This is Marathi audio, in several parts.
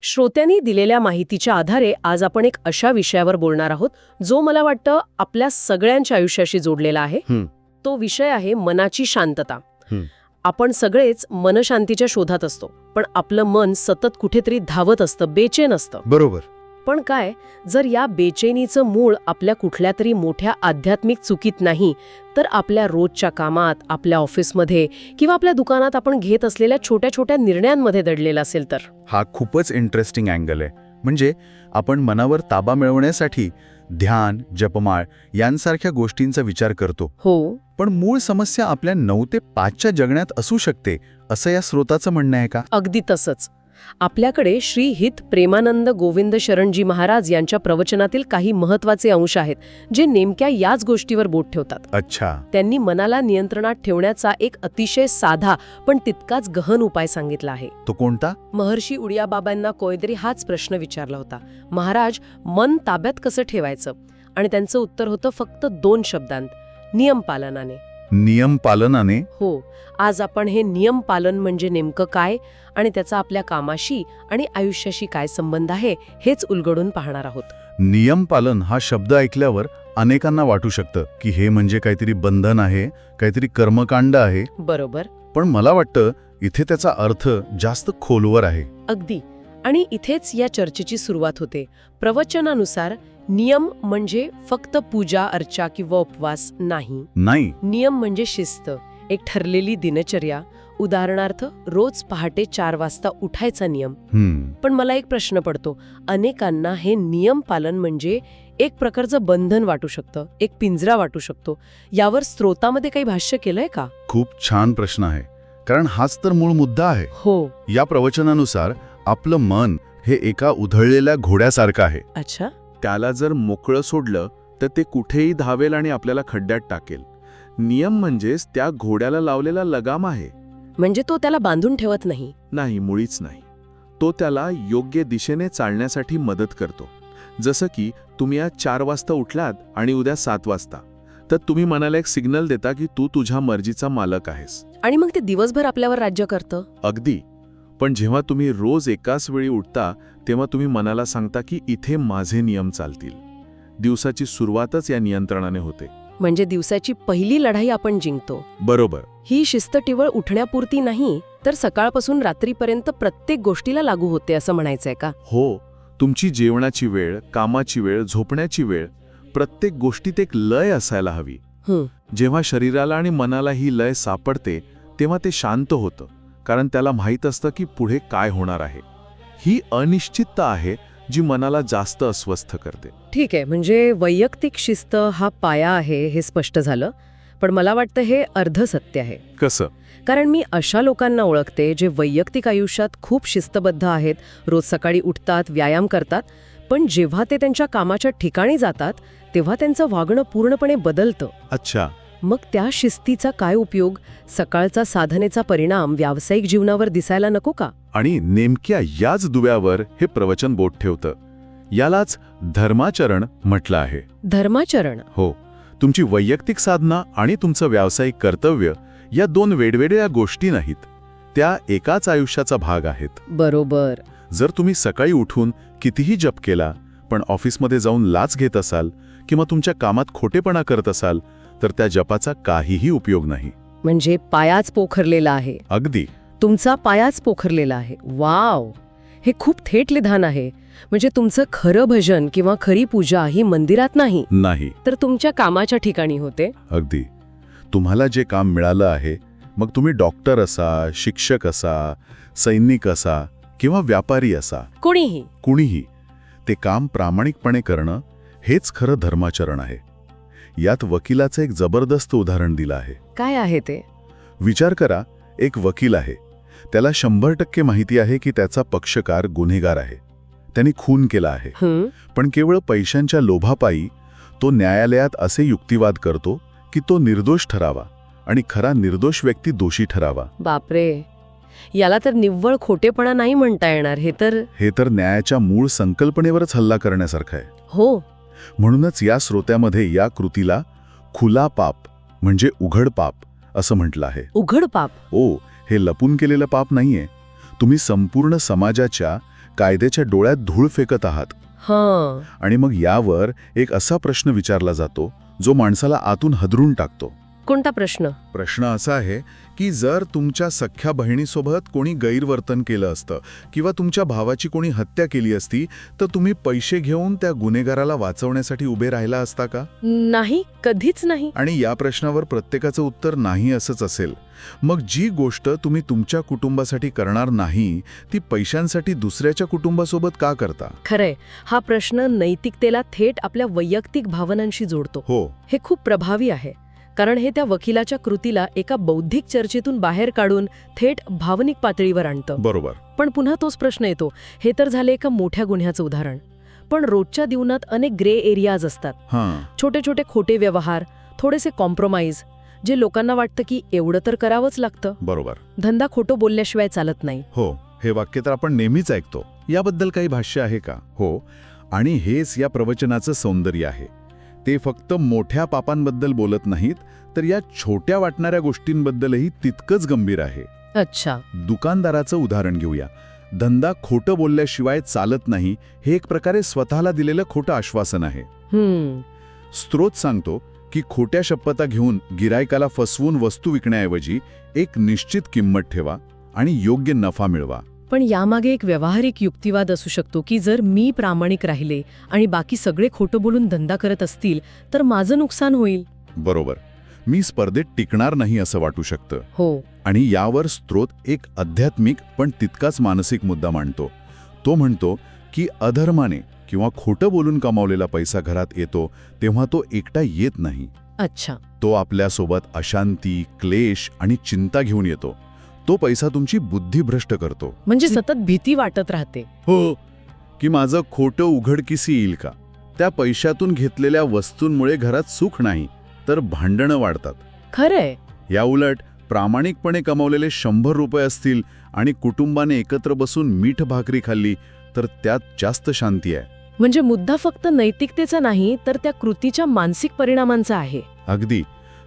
श्रोत्यांनी दिलेल्या माहितीच्या आधारे आज आपण एक अशा विषयावर बोलणार आहोत जो मला वाटतं आपल्या सगळ्यांच्या आयुष्याशी जोडलेला आहे. तो विषय आहे मनाची शांतता. आपण सगळेच मनशांतीच्या शोधात असतो, पण आपलं मन सतत कुठेतरी धावत असतं, बेचैन असतं. बरोबर. पण काय जर या बेचैनीचं मूळ आपल्या कुठल्या तरी मोठ्या आध्यात्मिक चुकीत नाही, तर आपल्या रोजच्या कामात, आपल्या ऑफिसमध्ये किंवा आपल्या दुकानात आपण घेत असलेल्या छोट्या छोट्या निर्णयांमध्ये दडलेला असेल तर? हा खूपच इंटरेस्टिंग अँगल आहे. म्हणजे आपण मनावर ताबा मिळवण्यासाठी ध्यान, जपमाळ यांसारख्या गोष्टींचा विचार करतो. हो, पण मूळ समस्या आपल्या 9 ते 5च्या जगण्यात असू शकते, असं या स्रोताचं म्हणणं आहे का? अगदी तसंच. आपल्याकडे श्री हित प्रेमानंद गोविंद शरणजी महाराज यांच्या प्रवचनातील काही महत्वाचे अंश आहेत जे नेमक्या याच गोष्टीवर बोट ठेवतात. अच्छा. त्यांनी मनाला नियंत्रणात ठेवण्याचा एक अतिशय साधा पण तितकाच गहन उपाय सांगितला आहे. तो कोणता? महर्षी उडियाबाबांना कोणीतरी हाच प्रश्न विचारला होता, महाराज, मन ताब्यात कसं ठेवायचं? आणि त्यांचं उत्तर होतं फक्त 2 शब्दांत, नियम पालनाने. नियम पालनाने? हो. आज आपण हे नियम पालन म्हणजे नेमकं काय आणि त्याचा आपल्या कामाशी आणि आयुष्याशी काय संबंध आहे हेच उलगडून पाहणार आहोत. नियम पालन हा शब्द ऐकल्यावर अनेकांना वाटू शकतं की हे म्हणजे काहीतरी बंधन आहे, काहीतरी कर्मकांड आहे. बरोबर. पण मला वाटतं इथे त्याचा अर्थ जास्त खोलवर आहे. अगदी. आणि इथेच या चर्चेची सुरुवात होते. प्रवचनानुसार नियम म्हणजे फक्त पूजा अर्चा किंवा उपवास नाही. नियम म्हणजे शिस्त, एक ठरलेली दिनचर्या. उदाहरणार्थ रोज पहाटे 4 वाजता उठायचा नियम. पण मला एक प्रश्न पडतो, अनेकांना हे नियम पालन म्हणजे एक प्रकारचं बंधन वाटू शकतं, एक पिंजरा वाटू शकतो. यावर स्रोतामध्ये काही भाष्य केलंय का? खूप छान प्रश्न आहे, कारण हाच तर मूळ मुद्दा आहे. हो. या प्रवचनानुसार आपलं मन हे एका उधळलेल्या घोड्यासारखं आहे. अच्छा. त्याला जर मोकळं सोडलं तर ते कुठेही धावेल आणि आपल्याला खड्ड्यात टाकेल. नियम म्हणजेच त्या घोड्याला लावलेला लगाम आहे. म्हणजे तो त्याला बांधून ठेवत नाही? नाही, मुळीच नाही. तो त्याला योग्य दिशेने चालण्यासाठी मदत करतो. जसं की तुम्ही आज 4 वाजता उठलात आणि उद्या 7 वाजता, तर तुम्ही मनाला एक सिग्नल देता की तू तुझ्या मर्जीचा मालक आहेस. आणि मग ते दिवसभर आपल्यावर राज्य करतं? अगदी. पण जेव्हा तुम्ही रोज एकाच वेळी उठता तेव्हा तुम्ही मनाला सांगता की इथे माझे नियम चालतील. दिवसाची सुरुवातच या नियंत्रणाने होते. म्हणजे दिवसाची पहिली लढाई आपण जिंकतो. बरोबर. ही शिस्त केवळ उठण्यापुरती नाही, तर सकाळपासून रात्रीपर्यंत प्रत्येक गोष्टीला लागू होते असं म्हणायचंय का? हो. तुमची जेवणाची वेळ, कामाची वेळ, झोपण्याची वेळ, प्रत्येक गोष्टीत एक लय असायला हवी. जेव्हा शरीराला आणि मनाला ही लय सापडते तेव्हा ते शांत होतं, कारण त्याला माहीत असतं की पुढे काय होणार आहे. ही अनिश्चितता आहे जी मनाला जास्त अस्वस्थ करते. ठीक आहे, म्हणजे वैयक्तिक शिस्त हा पाया आहे हे स्पष्ट झालं. पण मला वाटतं हे अर्ध सत्य आहे. कसं? कारण मी अशा लोकांना ओळखते जे वैयक्तिक आयुष्यात खूप शिस्तबद्ध आहेत, रोज सकाळी उठतात, व्यायाम करतात, पण जेव्हा ते त्यांच्या कामाच्या ठिकाणी जातात तेव्हा त्यांचं वागणं पूर्णपणे बदलतं. अच्छा. मग त्या शिस्तीचा काय उपयोग? सकाळचा साधनेचा परिणाम व्यावसायिक जीवनावर दिसायला नको का? आणि नेमक्या याच दुव्यावर हे प्रवचन बोट ठेवतं. यालाच धर्माचरण म्हटलं आहे. धर्माचरण? हो. तुमची वैयक्तिक साधना आणि तुमचं व्यावसायिक कर्तव्य या 2 वेगवेगळ्या गोष्टी नाहीत, त्या एकाच आयुष्याचा भाग आहेत. बरोबर. जर तुम्ही सकाळी उठून कितीही जप केला पण ऑफिसमध्ये जाऊन लाच घेत असाल किंवा तुमच्या कामात खोटेपणा करत असाल तर त्या जपाचा काहीही उपयोग नाही. म्हणजे पायाच पोखरलेला आहे. अगदी. तुमचा पायाच पोखरलेला आहे. वाव, हे खूप थेट लिधान आहे. म्हणजे तुमचं खरं भजन किंवा खरी पूजा ही मंदिरात नाही तर तुमच्या कामाच्या ठिकाणी होते. अगदी. तुम्हाला जे काम मिळालं आहे, मग तुम्ही डॉक्टर असा, शिक्षक असा, सैनिक असा किंवा व्यापारी असा, कुणीही, ते काम प्रामाणिकपणे करणं हेच खरं धर्माचरण आहे. यात वकिलाचं एक जबरदस्त उदाहरण दिलं आहे. काय आहे ते? विचार करा, एक वकील आहे. त्याला 100% माहिती आहे की त्याचा पक्षकार गुन्हेगार आहे, त्यांनी खून केला आहे. पण केवळ पैशांच्या लोभापायी तो न्यायालयात असे युक्तिवाद करतो की तो निर्दोष ठरावा आणि खरा निर्दोष व्यक्ती दोषी ठरावा. बापरे, याला तर निव्वळ खोटेपणा नाही म्हणता येणार. हे तर न्यायाच्या मूळ संकल्पनेवरच हल्ला करण्यासारखं आहे. हो. म्हणूनच या श्रोत्यामध्ये या कृतीला खुला पाप म्हणजे उघड पाप असं म्हटलं आहे. उघड पाप? हे लपून केलेलं पाप नाहीये. तुम्ही संपूर्ण समाजाच्या कायद्याच्या डोळ्यात धूळ फेकत आहात. हां. आणि मग यावर एक असा प्रश्न विचारला जातो जो माणसाला आतून हादरून टाकतो. कोणता प्रश्न? प्रश्न असा आहे की जर तुमच्या सख्ख्या बहिणीसोबत कोणी गैरवर्तन केलं असतं किंवा तुमच्या भावाची कोणी हत्या केली असती तर तुम्ही पैसे घेऊन त्या गुन्हेगाराला वाचवण्यासाठी उभे राहिला असता का? नाही, कधीच नाही. आणि या प्रश्नावर प्रत्येकाचं उत्तर नाही असंच असेल. मग जी गोष्ट तुम्ही तुमच्या कुटुंबासाठी करणार नाही ती पैशांसाठी दुसऱ्याच्या कुटुंबासोबत का करता? खरंय, हा प्रश्न नैतिकतेला थेट आपल्या वैयक्तिक भावनांशी जोडतो. हो, हे खूप प्रभावी आहे, कारण हे त्या वकिलाच्या कृतीला एका बौद्धिक चर्चेतून बाहेर काढून थेट भावनिक पातळीवर आणतं. बरोबर. पण पुन्हा तोच प्रश्न येतो, हे तर झाले एका मोठ्या गुन्ह्याचं उदाहरण. पण रोजच्या जीवनात अनेक ग्रे एरियाज असतात. हां, छोटे छोटे खोटे व्यवहार, थोडेसे कॉम्प्रोमाइज, जे लोकांना वाटतं की एवढं तर करावंच लागतं. बरोबर. धंदा खोटं बोलल्याशिवाय चालत नाही. हो, हे वाक्य तर आपण नेहमीच ऐकतो. याबद्दल काही भाष्य आहे का? हो, आणि हेच या प्रवचनाचं सौंदर्य आहे. ते फक्त मोठ्या पापांबद्दल बोलत नाहीत, तर या छोट्या वाटणाऱ्या गोष्टींबद्दलही तितकंच गंभीर आहे. अच्छा. दुकानदाराचं उदाहरण घेऊया. धंदा खोटं बोलल्याशिवाय चालत नाही हे एक प्रकारे स्वतःला दिलेलं खोटं आश्वासन आहे. स्रोत सांगतो की खोट्या शपथा घेऊन गिरायकाला फसवून वस्तू विकण्याऐवजी एक निश्चित किंमत ठेवा आणि योग्य नफा मिळवा. पण यामागे एक व्यावहारिक युक्तिवाद असू शकतो की जर मी प्रामाणिक राहिले आणि बाकी सगळे खोटं बोलून धंदा करत असतील तर माझं नुकसान होईल. बरोबर. मी स्पर्धेत टिकणार नाही असं वाटू शकतं. हो. आणि यावर स्रोत एक आध्यात्मिक पण तितकाच मानसिक मुद्दा मांडतो. तो म्हणतो की अधर्माने किंवा खोटं बोलून कमावलेला पैसा घरात येतो तेव्हा तो एकटा येत नाही. अच्छा. तो आपल्यासोबत अशांती, क्लेश आणि चिंता घेऊन येतो. तो पैसा तुमची बुद्धी भ्रष्ट करतो. म्हणजे सतत भीती वाटत राहते. हो, की माझं खोटं उघडकीस येईल का? त्या पैशातून घेतलेल्या वस्तूंमुळे घरात सुख नाही तर भांडणं वाढतात. खरंय. याउलट प्रामाणिकपणे कमावलेले 100 रुपये असतील आणि कुटुंबाने एकत्र बसून मीठ भाकरी खाल्ली तर त्यात जास्त शांती आहे. म्हणजे मुद्दा फक्त नैतिकतेचा नाही तर त्या कृतीच्या मानसिक परिणामांचा आहे. अगदी.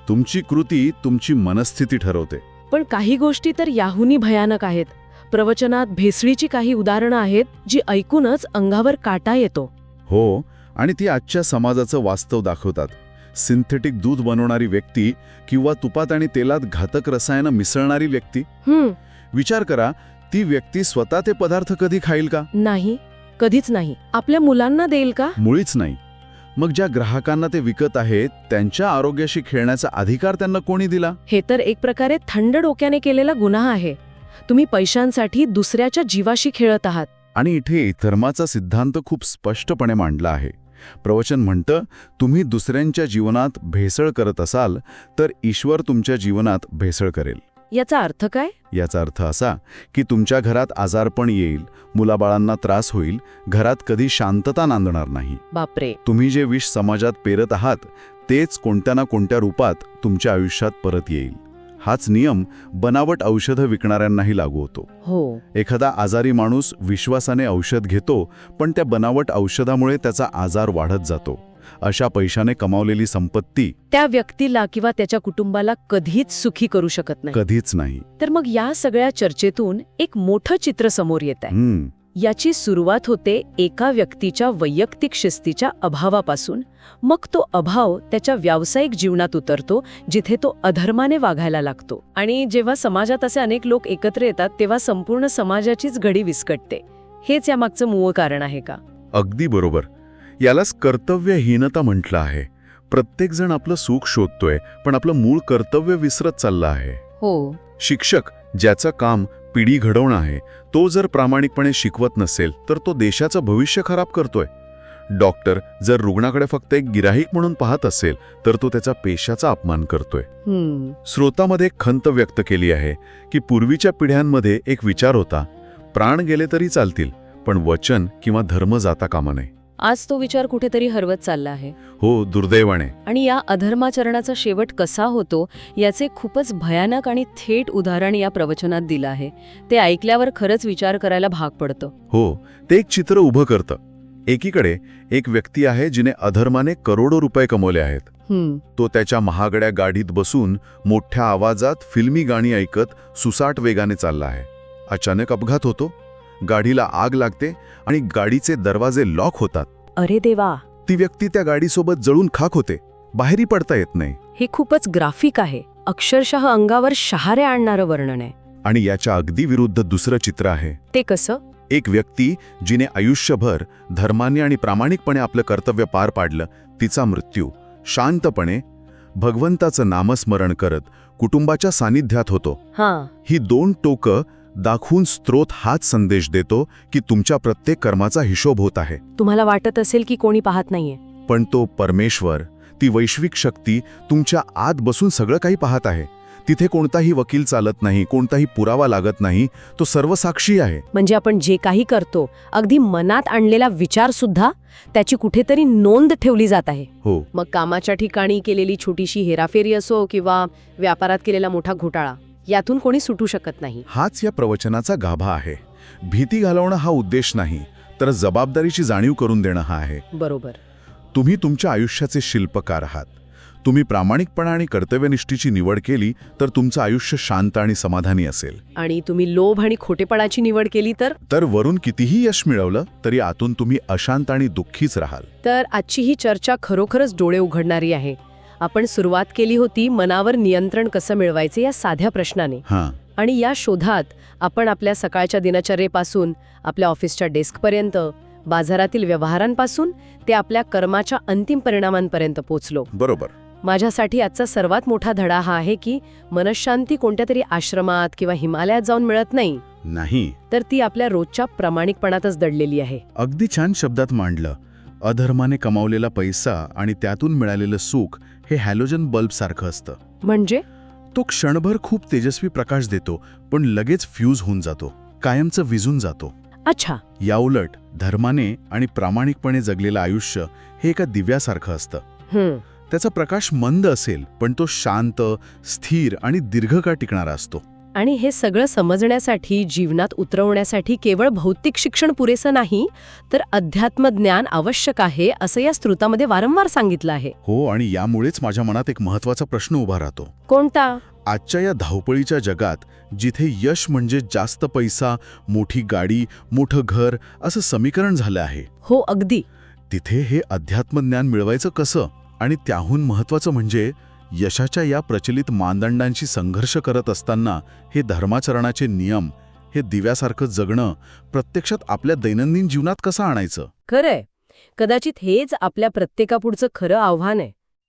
तुमची कृती तुमची मनस्थिती ठरवते. पण काही गोष्टी तर याहूनही भयानक आहेत. प्रवचनात भेसळीची काही उदाहरणं आहेत जी ऐकूनच अंगावर काटा येतो. हो, आणि ती आजच्या समाजाचं वास्तव दाखवतात. सिंथेटिक दूध बनवणारी व्यक्ती किंवा तुपात आणि तेलात घातक रसायनं मिसळणारी व्यक्ती. विचार करा, ती व्यक्ती स्वतः ते पदार्थ कधी खाईल का? नाही, कधीच नाही. आपल्या मुलांना देईल का? मुळीच नाही. मग ज्या ग्राहकांना ते विकत आहेत त्यांच्या आरोग्याशी खेळण्याचा अधिकार त्यांना कोणी दिला? हे तर एक प्रकारे थंड डोक्याने केलेला गुन्हा आहे. तुम्ही पैशांसाठी दुसऱ्याच्या जीवाशी खेळत आहात. आणि इथे धर्माचा सिद्धांत खूप स्पष्टपणे मांडला आहे. प्रवचन म्हणतं, तुम्ही दुसऱ्यांच्या जीवनात भेसळ करत असाल तर ईश्वर तुमच्या जीवनात भेसळ करेल. याचा अर्थ काय? याचा अर्थ असा की तुमच्या घरात आजारपण येईल, मुलाबाळांना त्रास होईल, घरात कधी शांतता नांदणार नाही. बापरे. तुम्ही जे विष समाजात पेरत आहात तेच कोणत्या ना कोणत्या रूपात तुमच्या आयुष्यात परत येईल. हाच नियम बनावट औषधं विकणाऱ्यांनाही लागू होतो. हो. एखादा आजारी माणूस विश्वासाने औषध घेतो पण त्या बनावट औषधामुळे त्याचा आजार वाढत जातो. अशा पैशाने कमावलेली संपत्ती त्या व्यक्तीला किंवा त्याच्या कुटुंबाला कधीच सुखी करू शकत नाही. कधीच नाही. तर मग या सगळ्या चर्चेतून एक मोठं चित्र समोर येत आहे. याची सुरुवात होते एका व्यक्तीच्या वैयक्तिक शिस्तीच्या अभावापासून. मग तो अभाव त्याच्या व्यावसायिक जीवनात उतरतो जिथे तो अधर्माने वागायला लागतो. आणि जेव्हा समाजात असे अनेक लोक एकत्र येतात तेव्हा संपूर्ण समाजाचीच घडी विस्कटते. हेच यामागचं मूळ कारण आहे का? अगदी बरोबर. यालाच कर्तव्यहीनता म्हटलं आहे. प्रत्येकजण आपलं सुख शोधतोय पण आपलं मूळ कर्तव्य विसरत चालला आहे. हो. शिक्षक ज्याचं काम पिढी घडवणं आहे तो जर प्रामाणिकपणे शिकवत नसेल तर तो देशाचं भविष्य खराब करतोय. डॉक्टर जर रुग्णाकडे फक्त एक गिराहिक म्हणून पाहत असेल तर तो त्याचा पेशाचा अपमान करतोय. स्रोतामध्ये खंत व्यक्त केली आहे की पूर्वीच्या पिढ्यांमध्ये एक विचार होता, प्राण गेले तरी चालतील पण वचन किंवा धर्म जाता कामा नये. आज तो विचार कुठेतरी हरवत चालला आहे. हो, दुर्दैवाने. आणि या अधर्माचरणाचा शेवट कसा होतो याचे खूपच भयानक आणि थेट उदाहरण या प्रवचनात दिलं आहे. ते ऐकल्यावर खरंच विचार करायला भाग पडतं. हो, ते एक चित्र उभं करतं. एकीकडे एक व्यक्ती आहे जिने अधर्माने करोडो रुपये कमवले आहेत. तो त्याच्या महागड्या गाडीत बसून मोठ्या आवाजात फिल्मी गाणी ऐकत सुसाट वेगाने चालला आहे. अचानक अपघात होतो. गाडीला आग लागते आणि गाडीचे दरवाजे लॉक होतात. अरे देवा, ती व्यक्ती त्या गाडीसोबत जळून खाक होते, बाहेरही पडता येत नाही. हे खूपच ग्राफिक आहे. अक्षरशः अंगावर शहारे आणणारं वर्णन आहे. आणि याच्या अगदी विरुद्ध दुसरं चित्र आहे. ते कसं? एक व्यक्ती जिने आयुष्यभर धर्माने आणि प्रामाणिकपणे आपलं कर्तव्य पार पाडलं, तिचा मृत्यू शांतपणे भगवंताचं नामस्मरण करत कुटुंबाच्या सानिध्यात होतो. हां, ही दोन टोकं दाखवून स्त्रोत हाच संदेश देतो की तुमच्या प्रत्येक कर्माचा हिशोब होत आहे. तुम्हाला वाटत असेल की कोणी पाहत नाहीये, पण तो परमेश्वर, ती वैश्विक शक्ती तुमच्या आत बसून सगळं काही पाहत आहे. तिथे कोणताही वकील चालत नाही, कोणताही पुरावा लागत नाही, तो सर्वसाक्षी आहे. म्हणजे आपण जे काही करतो, अगदी मनात आणलेला विचार सुद्धा त्याची कुठेतरी नोंद ठेवली जात आहे. हो, मग कामाच्या ठिकाणी केलेली छोटीशी हेराफेरी असो किंवा व्यापारात केलेला मोठा घोटाळा, यातून कोणी सुटू शकत नाही. हाच या प्रवचनाचा गाभा आहे. भीती घालवणं हा उद्देश नाही, तर जबाबदारीची जाणीव करून देणं हा आहे. बरोबर. तुम्ही तुमच्या आयुष्याचे शिल्पकार आहात. तुम्ही प्रामाणिकपणा आणि कर्तव्यनिष्ठेची निवड केली तर तुमचं आयुष्य शांत आणि समाधानी असेल. आणि तुम्ही लोभ आणि खोटेपणाची निवड केली तर वरून कितीही यश मिळवलं तरी आतून तुम्ही अशांत आणि दुःखीच राहाल. तर आजची ही चर्चा खरोखरच डोळे उघडणारी आहे. आपण सुरुवात केली होती मनावर नियंत्रण कसं मिळवायचे या साध्या प्रश्नाने. आणि या शोधात आपण आपल्या सकाळच्या दिनचर्येपासून आपल्या ऑफिसच्या डेस्कपर्यंत, बाजारातील व्यवहारांपासून ते आपल्या कर्माच्या अंतिम परिणामांपर्यंत पोचलो. बरोबर. माझ्यासाठी आजचा सर्वात मोठा धडा हा आहे की मनःशांती कोणत्या तरी आश्रमात किंवा हिमालयात जाऊन मिळत नाही, तर ती आपल्या रोजच्या प्रामाणिकपणातच दडलेली आहे. अगदी छान शब्दात मांडलं. अधर्माने कमावलेला पैसा आणि त्यातून मिळालेलं सुख हे हॅलोजन बल्ब सारखं असतं. म्हणजे तो क्षणभर खूप तेजस्वी प्रकाश देतो, पण लगेच फ्यूज होऊन जातो, कायमचं विझून जातो. अच्छा. याउलट धर्माने आणि प्रामाणिकपणे जगलेलं आयुष्य हे एका दिव्यासारखं असतं. त्याचा प्रकाश मंद असेल, पण तो शांत, स्थिर आणि दीर्घकाळ टिकणारा असतो. आणि हे सगळं समजण्यासाठी, जीवनात उतरवण्यासाठी केवळ भौतिक शिक्षण पुरेसं नाही, तर अध्यात्मज्ञान आवश्यक आहे, असं या स्तोत्रामध्ये वारंवार सांगितलं आहे. हो, आणि यामुळेच माझ्या मनात एक महत्त्वाचा प्रश्न उभा राहतो. कोणता? आजच्या या धावपळीच्या जगात जिथे यश म्हणजे जास्त पैसा, मोठी गाडी, मोठं घर असं समीकरण झालं आहे, हो, अगदी. तिथे हे अध्यात्मज्ञान मिळवायचं कसं? आणि त्याहून महत्त्वाचं म्हणजे यशाच्या या प्रचलित मानदंडांशी संघर्ष करत असताना हे धर्माचरणाचे नियम, हे दिव्यासारखं जगणं प्रत्यक्षात आपल्या दैनंदिन जीवनात कसं आणायचं? खरंय. कदाचित हेच आपल्या प्रत्येकापुढचं खरं आव्हान आहे.